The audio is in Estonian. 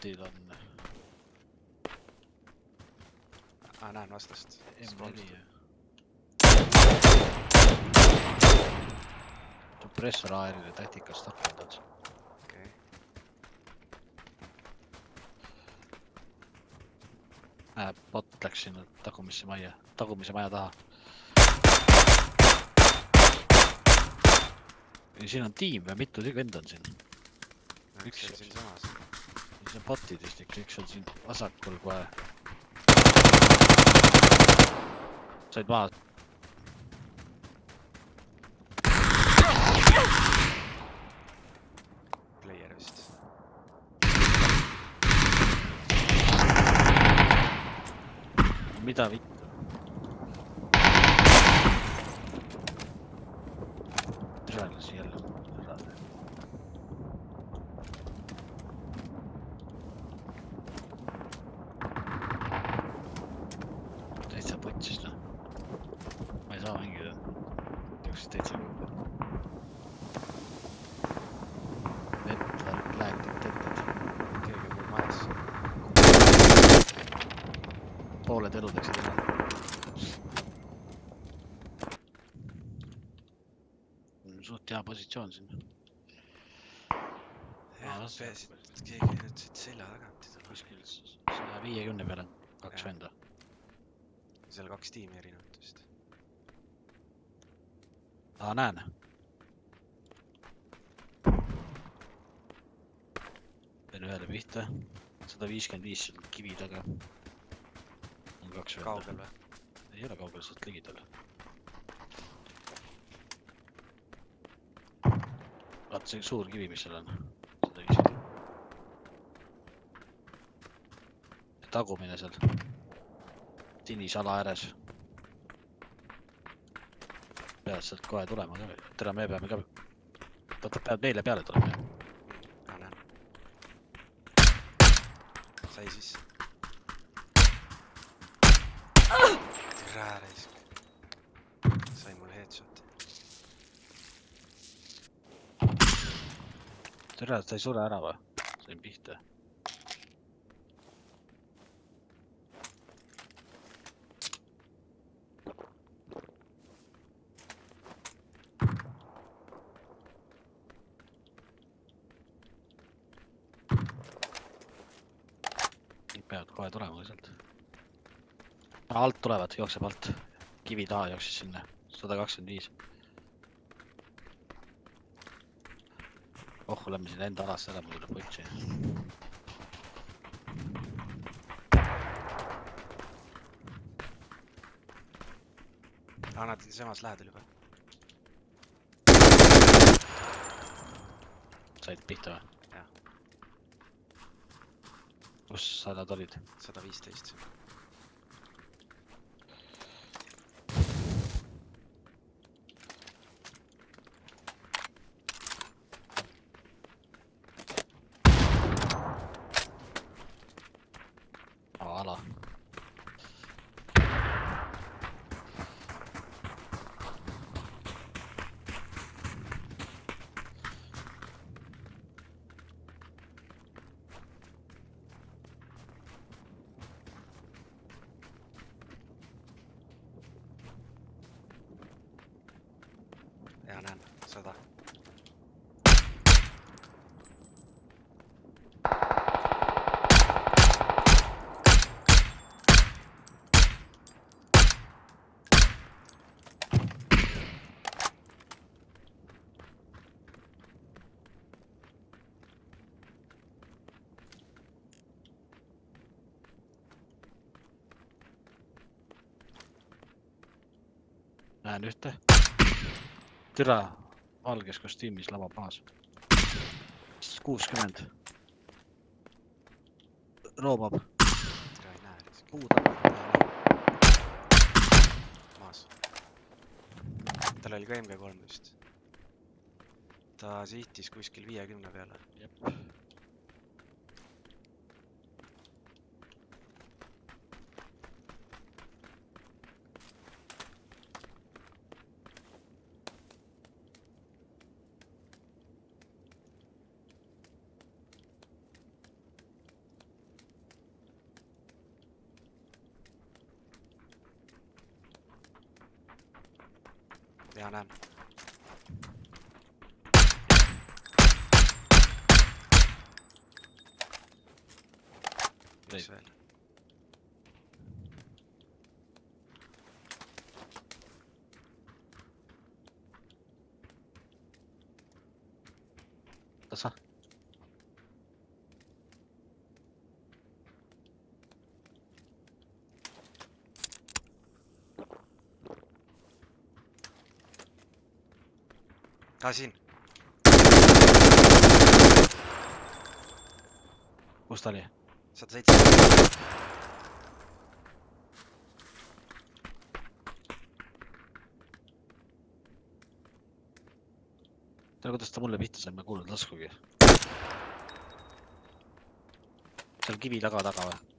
botil on Näen vastast. M4. Suppressor AR-ile tähtikast tapendad. Okei. Bot läks sinna tagumise maja taha. Ja siin on tiim või mitu vend on siin. Üks on siin samas. Siis on botidest ikka, üks on siin vasakul kohe. Said maha. Player vist. Mida vittu? Sõelasi jälle. Täitsa putsis, noh. Ma ei saa mängida. Tõuks täitsa kuulda. Network läheb tetted. Keegi on mul majas. Pooled elud läksid ära. Suht hea positsioon siin. Jah, peaasi, et keegi nüüd siit selja tagant. Kuskil 150 peale on 2 venda. Seal 2 tiimi erinevat vist. Näen. Teen ühele pihta. 155 seal kivi taga. On 2 venda. Kaugel või? Ei ole kaugel, sealt ligidal. Vaata see suur kivi, mis seal on. 150. Tagumine seal. Tinisala ääres. Pead sealt kohe tulema ka. Tere, me peame ka. Vaata, pead meile peale tulema. Näen. Sai siis. Tere reisk. Sai mul headshot. Tere, ta ei sure ära või? Sain pihta. Peavad kohe tulema sealt. Alt tulevad, jookseb alt. Kivi taha jooksis sinna. 125. Oh, oleme siin enda alasse ära, mul tuleb võtsi. Nad on samas lähedal juba. Said pihta või? Jah. Kus sa nad olid? 115. Ala. Ja näen, 100. Näen ühte. Türa valges kostüümis lava maas. 60. Roomab. Tere ei näe reisk. Puuda. Maas. Tal oli ka MG3 vist. Ta sihtis kuskil 50 peale. Jep. ja näen . üks veel . Tässä. Siin . Kus ta oli? 107 . Tea kuidas ta mulle pihta sai, ma ei kuulnud laskugi. Seal kivi taga või?